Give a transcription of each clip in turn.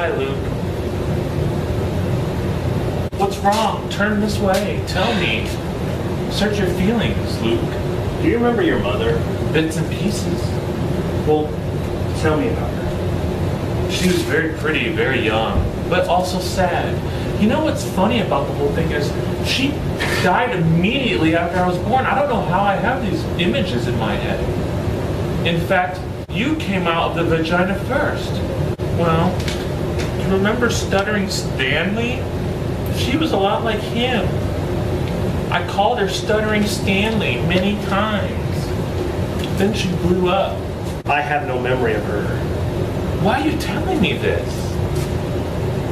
Hi, Luke. What's wrong? Turn this way. Tell me. Search your feelings, Luke. Do you remember your mother? Bits and pieces. Well, tell me about her. She was very pretty, very young, but also sad. You know what's funny about the whole thing is she died immediately after I was born. I don't know how I have these images in my head. In fact, you came out of the vagina first. Well, you remember Stuttering Stanley? She was a lot like him. I called her Stuttering Stanley many times. Then she blew up. I have no memory of her. Why are you telling me this?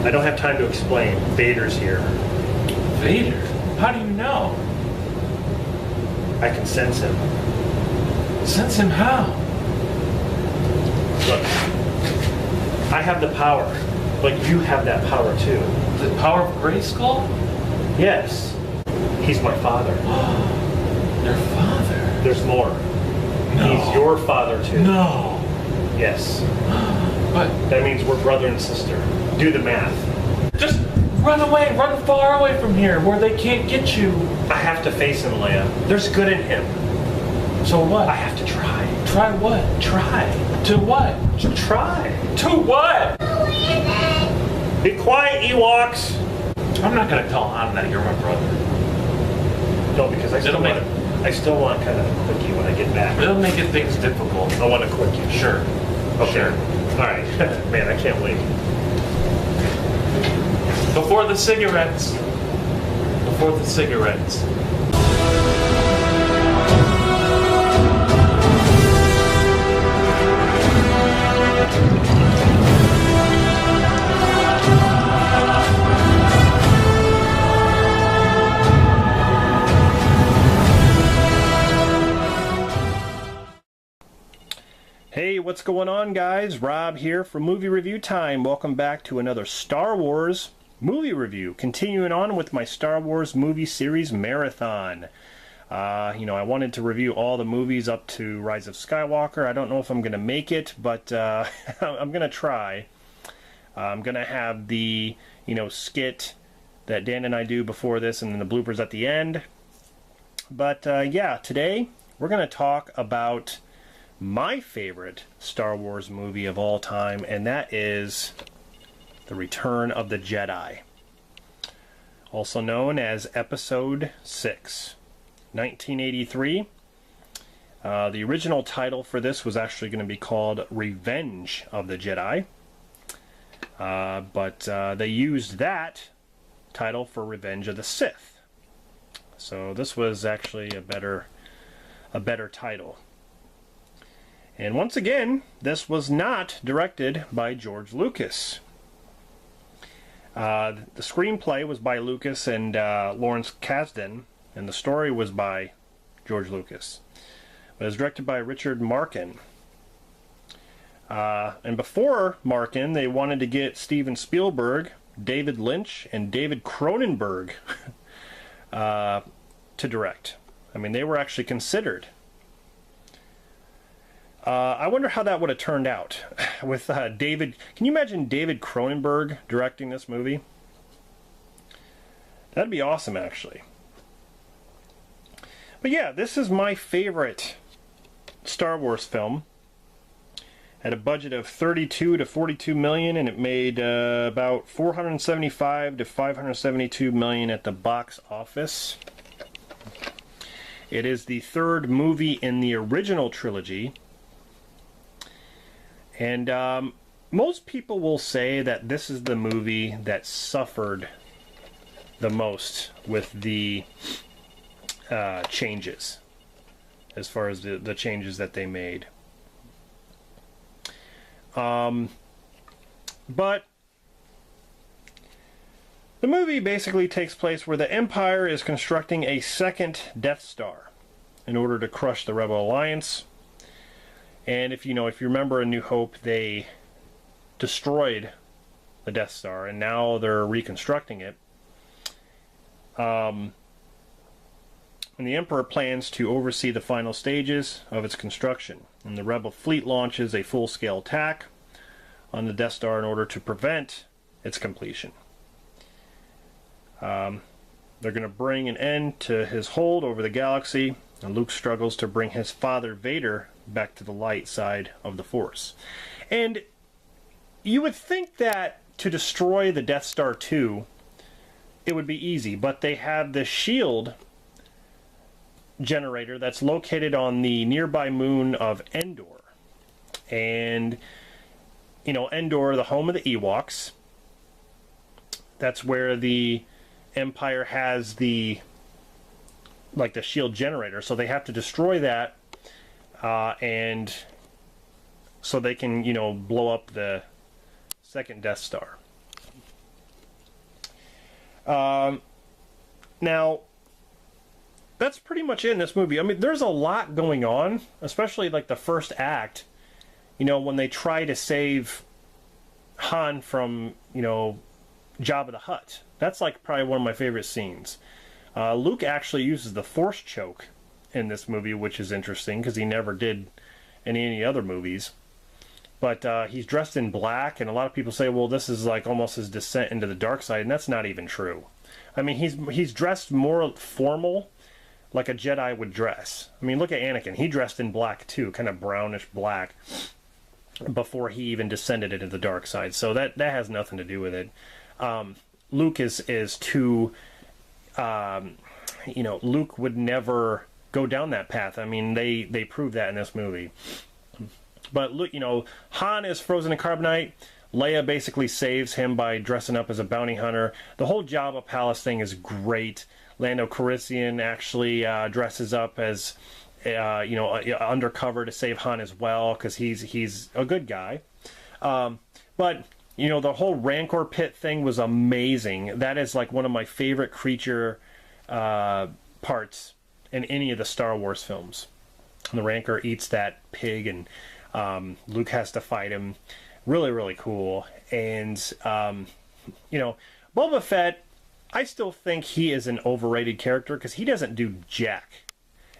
I don't have time to explain. Vader's here. Vader? How do you know? I can sense him. Sense him how? Look, I have the power, but you have that power too. The power of Grayskull? Yes. He's my father. Your father? There's more. No. He's your father too. No. Yes. But That means we're brother and sister. Do the math. just run away, run far away from here where they can't get you. I have to face him, Leia. There's good in him. So what? I have to try. Try what? Try. To what? To try. To what? Be quiet, Ewoks. I'm not gonna tell Han that you're my brother. No, because I still It'll make want. I still want kind of a quickie when I get back. It'll make it things difficult. I want a quickie. Sure. Okay. Sure. All right. Man, I can't wait. Before the cigarettes. Before the cigarettes. Hey, what's going on, guys? Rob here from Movie Review Time. Welcome back to another Star Wars movie review. Continuing on with my Star Wars movie series marathon. I wanted to review all the movies up to Rise of Skywalker. I don't know if I'm going to make it, but I'm going to try. I'm going to have the, skit that Dan and I do before this and then the bloopers at the end. But, today we're going to talk about my favorite Star Wars movie of all time, and that is The Return of the Jedi, also known as Episode 6, 1983. The original title for this was actually going to be called Revenge of the Jedi, but they used that title for Revenge of the Sith. So this was actually a better title. And once again, this was not directed by George Lucas. The screenplay was by Lucas and Lawrence Kasdan, and the story was by George Lucas. It was directed by Richard Markin. And before Markin, they wanted to get Steven Spielberg, David Lynch, and David Cronenberg to direct. I mean, they were actually considered. I wonder how that would have turned out with David. Can you imagine David Cronenberg directing this movie? That'd be awesome, actually. But yeah, this is my favorite Star Wars film. Had a budget of 32 to 42 million, and it made about 475 to 572 million at the box office. It is the third movie in the original trilogy. And most people will say that this is the movie that suffered the most with the changes, as far as the changes that they made. But the movie basically takes place where the Empire is constructing a second Death Star in order to crush the Rebel Alliance. And if you remember A New Hope, they destroyed the Death Star, and now they're reconstructing it. And the Emperor plans to oversee the final stages of its construction. And the Rebel fleet launches a full-scale attack on the Death Star in order to prevent its completion. They're going to bring an end to his hold over the galaxy, and Luke struggles to bring his father Vader back to the light side of the Force. And you would think that to destroy the Death Star 2, it would be easy, but they have the shield generator that's located on the nearby moon of Endor. And, you know, Endor, the home of the Ewoks, that's where the Empire has the shield generator, so they have to destroy that, and so they can, you know, blow up the second Death Star. Now, that's pretty much it in this movie. I mean, there's a lot going on, especially like the first act, you know, when they try to save Han from, you know, Jabba the Hutt. That's like probably one of my favorite scenes. Luke actually uses the Force choke in this movie, which is interesting because he never did in any other movies. But he's dressed in black, and a lot of people say, well, this is like almost his descent into the dark side, and that's not even true. I mean, he's dressed more formal, like a Jedi would dress. I mean, look at Anakin. He dressed in black too, kind of brownish black, before he even descended into the dark side. So that has nothing to do with it. Luke is too, you know, Luke would never go down that path. I mean, they prove that in this movie. But look, you know, Han is frozen in carbonite. Leia basically saves him by dressing up as a bounty hunter. The whole Jabba Palace thing is great. Lando Calrissian actually dresses up as, you know, undercover to save Han as well, because he's a good guy. But you know, the whole Rancor pit thing was amazing. That is like one of my favorite creature parts in any of the Star Wars films. The Rancor eats that pig, and Luke has to fight him. Really, really cool. And, you know, Boba Fett, I still think he is an overrated character because he doesn't do jack.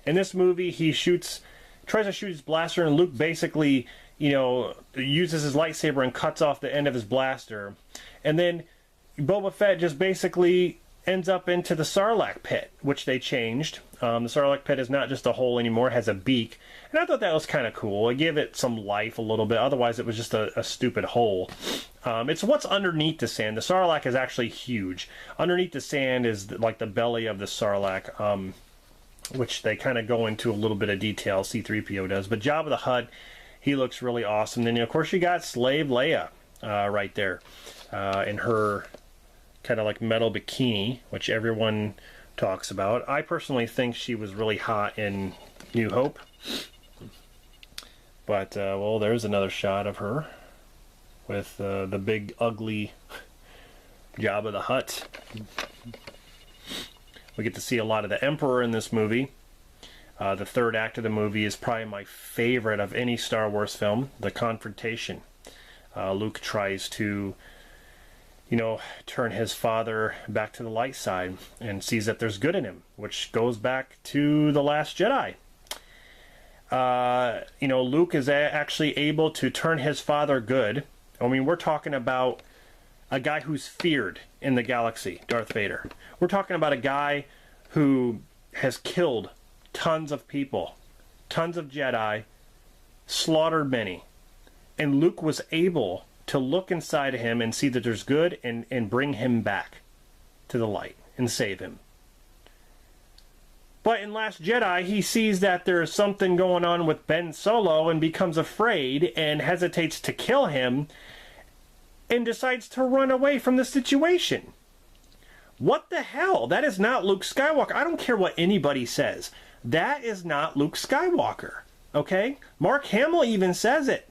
In this movie, he tries to shoot his blaster, and Luke basically, you know, uses his lightsaber and cuts off the end of his blaster. And then Boba Fett just basically ends up into the Sarlacc pit, which they changed. The Sarlacc pit is not just a hole anymore, it has a beak. And I thought that was kind of cool. It gave it some life a little bit. Otherwise, it was just a stupid hole. It's what's underneath the sand. The Sarlacc is actually huge. Underneath the sand is like the belly of the Sarlacc, which they kind of go into a little bit of detail. C-3PO does. But Jabba the Hutt, he looks really awesome. Then, of course, you got Slave Leia right there in her kind of like metal bikini, which everyone talks about. I personally think she was really hot in New Hope. But, well, there's another shot of her with the big, ugly Jabba the Hutt. We get to see a lot of the Emperor in this movie. The third act of the movie is probably my favorite of any Star Wars film, the confrontation. Luke tries to, you know, turn his father back to the light side and sees that there's good in him, which goes back to The Last Jedi. You know, Luke is actually able to turn his father good. I mean, we're talking about a guy who's feared in the galaxy, Darth Vader. We're talking about a guy who has killed tons of people, tons of Jedi, slaughtered many. And Luke was able to look inside of him and see that there's good and bring him back to the light and save him. But in Last Jedi, he sees that there's something going on with Ben Solo and becomes afraid and hesitates to kill him and decides to run away from the situation. What the hell? That is not Luke Skywalker. I don't care what anybody says. That is not Luke Skywalker. Okay? Mark Hamill even says it.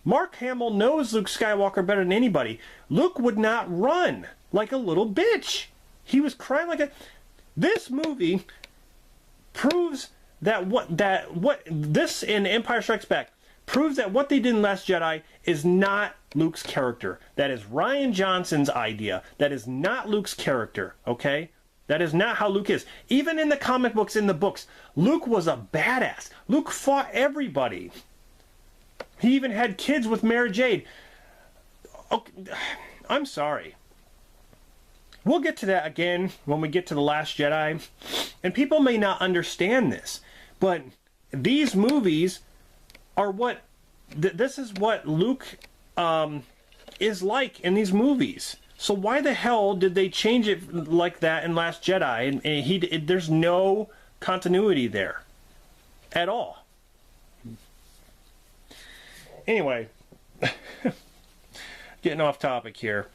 Mark Hamill knows Luke Skywalker better than anybody. Luke would not run like a little bitch. He was crying like a... This movie proves that what this in Empire Strikes Back proves that what they did in Last Jedi is not Luke's character. That is Rian Johnson's idea. That is not Luke's character, okay? That is not how Luke is. Even in the comic books, in the books, Luke was a badass. Luke fought everybody. He even had kids with Mara Jade. Okay, I'm sorry. We'll get to that again when we get to The Last Jedi. And people may not understand this, but these movies are what... this is what Luke is like in these movies. So why the hell did they change it like that in Last Jedi? And there's no continuity there at all. Anyway, getting off topic here.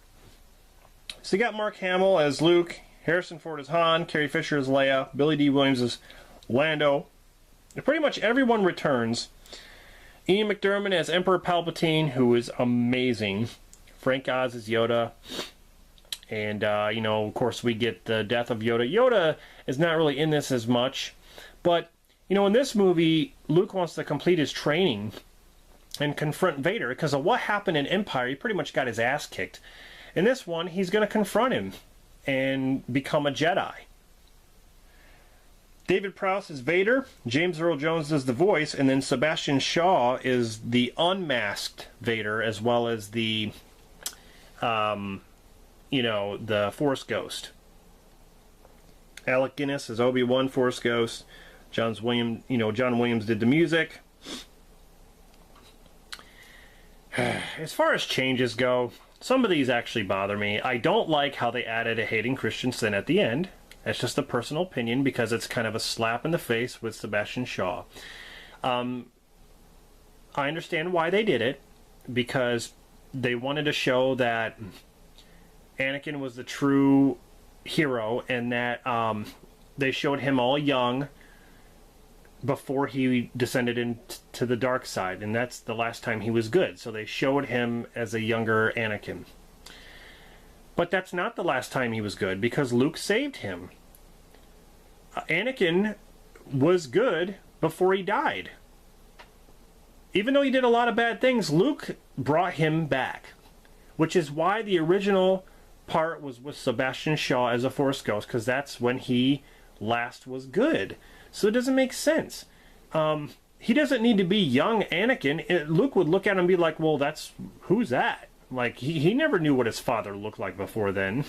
So you got Mark Hamill as Luke, Harrison Ford as Han, Carrie Fisher as Leia, Billy D. Williams as Lando. Pretty much everyone returns. Ian McDiarmid as Emperor Palpatine, who is amazing. Frank Oz as Yoda. And, of course, we get the death of Yoda. Yoda is not really in this as much. But, in this movie, Luke wants to complete his training and confront Vader. Because of what happened in Empire, he pretty much got his ass kicked. In this one, he's going to confront him and become a Jedi. David Prowse is Vader, James Earl Jones is the voice, and then Sebastian Shaw is the unmasked Vader, as well as the, the Force Ghost. Alec Guinness is Obi-Wan, Force Ghost. John Williams did the music. As far as changes go, some of these actually bother me. I don't like how they added a Hayden Christensen at the end. That's just a personal opinion because it's kind of a slap in the face with Sebastian Shaw. I understand why they did it, because they wanted to show that Anakin was the true hero, and that they showed him all young before he descended into the dark side, and that's the last time he was good. So they showed him as a younger Anakin. But that's not the last time he was good, because Luke saved him. Anakin was good before he died. Even though he did a lot of bad things, Luke brought him back. Which is why the original part was with Sebastian Shaw as a Force Ghost, because that's when he last was good. So it doesn't make sense. He doesn't need to be young Anakin. Luke would look at him and be like, well, who's that? Like, he never knew what his father looked like before then.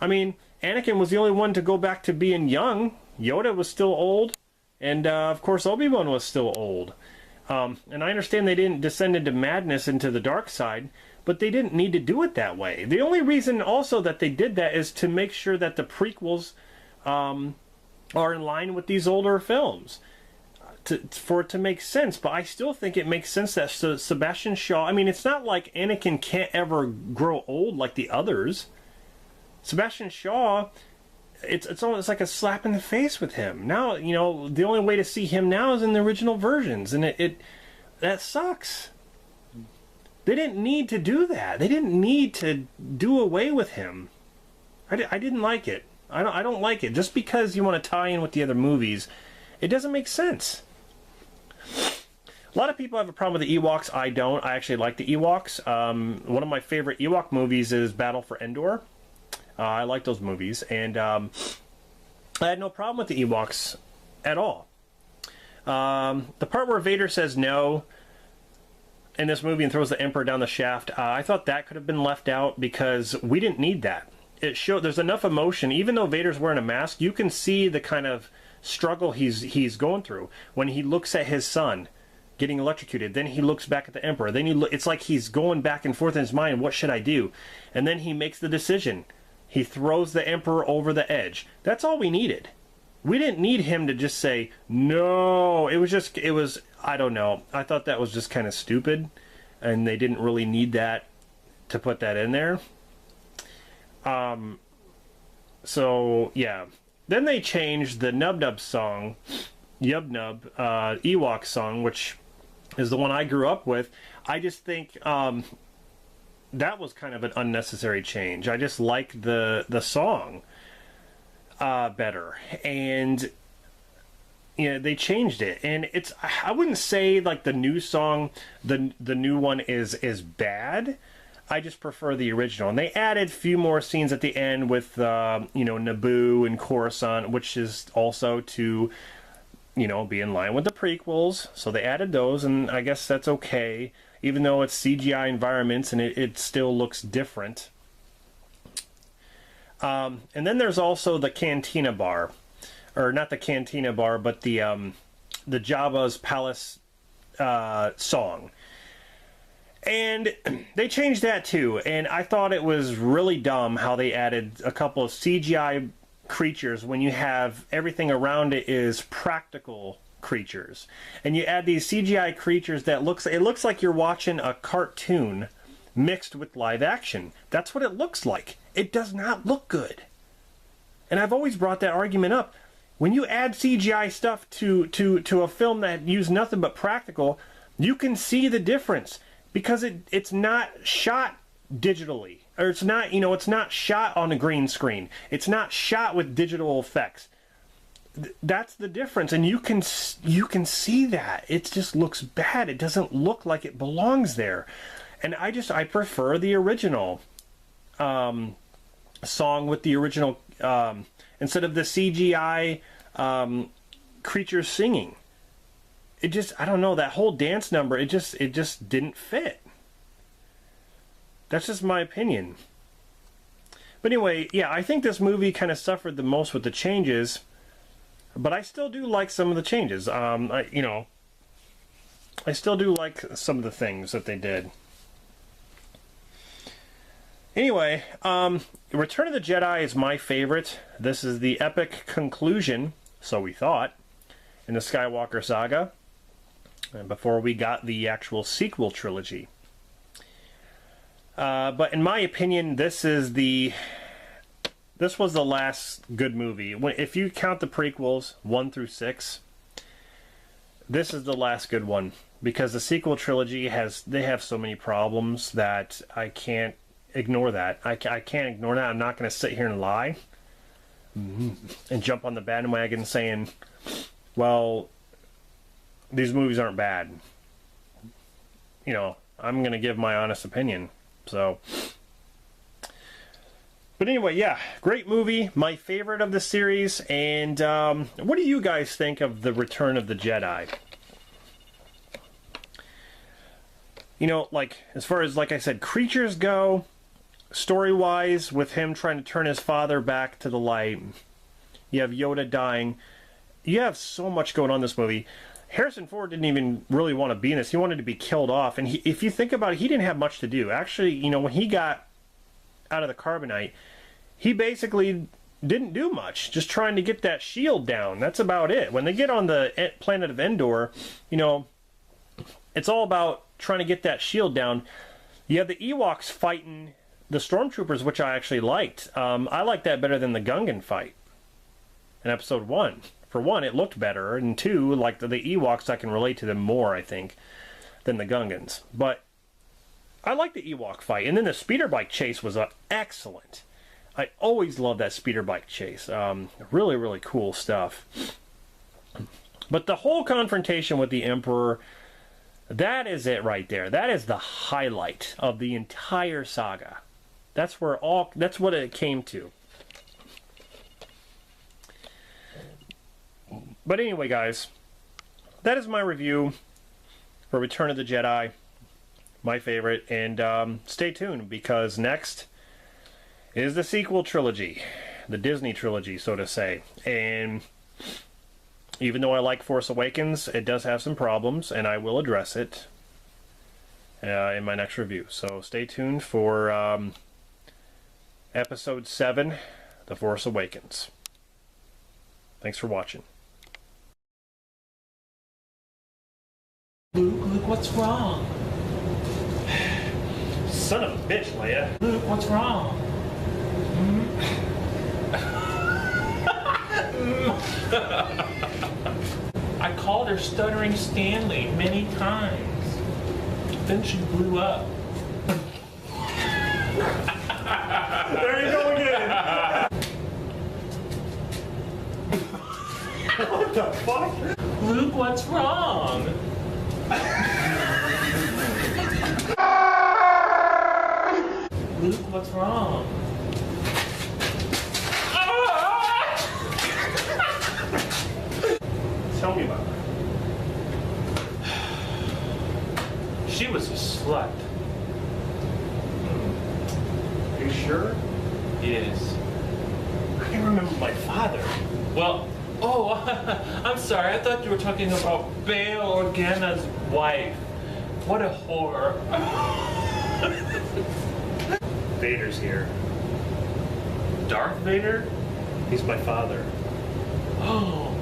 I mean, Anakin was the only one to go back to being young. Yoda was still old. And, of course, Obi-Wan was still old. And I understand they didn't descend into madness into the dark side, but they didn't need to do it that way. The only reason also that they did that is to make sure that the prequels are in line with these older films. For it to make sense, but I still think it makes sense that Sebastian Shaw... I mean, it's not like Anakin can't ever grow old like the others. Sebastian Shaw, it's almost like a slap in the face with him. Now, the only way to see him now is in the original versions, and that sucks. They didn't need to do that. They didn't need to do away with him. I didn't like it. I don't like it. Just because you want to tie in with the other movies, it doesn't make sense. A lot of people have a problem with the Ewoks. I don't. I actually like the Ewoks. One of my favorite Ewok movies is Battle for Endor. I like those movies. And I had no problem with the Ewoks at all. The part where Vader says no in this movie and throws the Emperor down the shaft, I thought that could have been left out because we didn't need that. It showed there's enough emotion. Even though Vader's wearing a mask, you can see the kind of struggle he's going through when he looks at his son getting electrocuted. Then he looks back at the Emperor. Then it's like he's going back and forth in his mind. What should I do? And then he makes the decision. He throws the Emperor over the edge. That's all we needed. We didn't need him to just say no. It was I don't know. I thought that was just kind of stupid, and they didn't really need that to put that in there. So yeah. Then they changed the Nub Nub song, Yub Nub, Ewok song, which is the one I grew up with. I just think that was kind of an unnecessary change. I just like the song better. And they changed it. And I wouldn't say like the new song, the new one is bad. I just prefer the original. And they added a few more scenes at the end with, Naboo and Coruscant, which is also to, you know, be in line with the prequels. So they added those, and I guess that's okay, even though it's CGI environments and it still looks different. And then there's also the Cantina Bar, or not the Cantina Bar, but the Jabba's Palace song. And they changed that too, and I thought it was really dumb how they added a couple of CGI creatures when you have everything around it is practical creatures. And you add these CGI creatures that it looks like you're watching a cartoon mixed with live action. That's what it looks like. It does not look good. And I've always brought that argument up. When you add CGI stuff to a film that used nothing but practical, you can see the difference. Because it's not shot digitally, or it's not, you know, it's not shot on a green screen. It's not shot with digital effects. That's the difference, and you can see that. It just looks bad. It doesn't look like it belongs there. And I prefer the original song with the original instead of the CGI creatures singing. It just, I don't know, that whole dance number, it just didn't fit. That's just my opinion. But anyway, yeah, I think this movie kind of suffered the most with the changes, but I still do like some of the changes. I still do like some of the things that they did. Anyway, Return of the Jedi is my favorite. This is the epic conclusion, so we thought, in the Skywalker saga, and before we got the actual sequel trilogy. But in my opinion, this was the last good movie. If you count the prequels 1 through 6, this is the last good one, because the sequel trilogy have so many problems that I can't ignore that. I can't ignore that. I'm not going to sit here and lie and jump on the bandwagon saying, well, these movies aren't bad. You know, I'm going to give my honest opinion. So, but anyway, yeah, great movie, my favorite of the series. And what do you guys think of the Return of the Jedi? You know, like, as far as, like I said, creatures go, story-wise, with him trying to turn his father back to the light, you have Yoda dying. You have so much going on in this movie. Harrison Ford didn't even really want to be in this. He wanted to be killed off. And if you think about it, he didn't have much to do. Actually, you know, when he got out of the carbonite, he basically didn't do much. Just trying to get that shield down. That's about it. When they get on the planet of Endor, you know, it's all about trying to get that shield down. You have the Ewoks fighting the Stormtroopers, which I actually liked. I liked that better than the Gungan fight in Episode 1. For one, it looked better, and two, like the Ewoks, I can relate to them more, I think, than the Gungans. But I like the Ewok fight, and then the speeder bike chase was excellent. I always love that speeder bike chase. Really, really cool stuff. But the whole confrontation with the Emperor, that is it right there. That is the highlight of the entire saga. That's what it came to. But anyway, guys, that is my review for Return of the Jedi, my favorite. And stay tuned, because next is the sequel trilogy, the Disney trilogy, so to say. And even though I like Force Awakens, it does have some problems, and I will address it in my next review. So stay tuned for Episode 7, The Force Awakens. Thanks for watching. Luke, what's wrong? Son of a bitch, Leia. Luke, what's wrong? I called her Stuttering Stanley many times. Then she blew up. There you go again. What the fuck? Luke, what's wrong? Luke, what's wrong? Tell me about it. She was a slut. Are you sure? Yes. I can remember my father. Well, oh, I'm sorry. I thought you were talking about Bail Organa's wife. What a whore. Vader's here. Darth Vader? He's my father. Oh.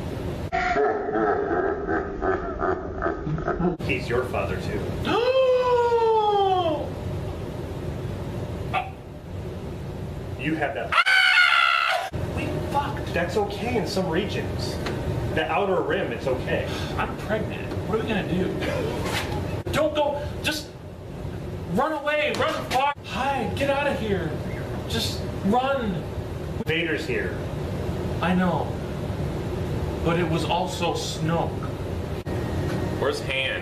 He's your father too. Oh! You have that. We fucked. That's okay in some regions. The outer rim, it's okay. I'm pregnant. What are we gonna do? Don't go. Just run away. Run far. Hi. Get out of here. Just run. Vader's here. I know. But it was also Snoke. Where's Han?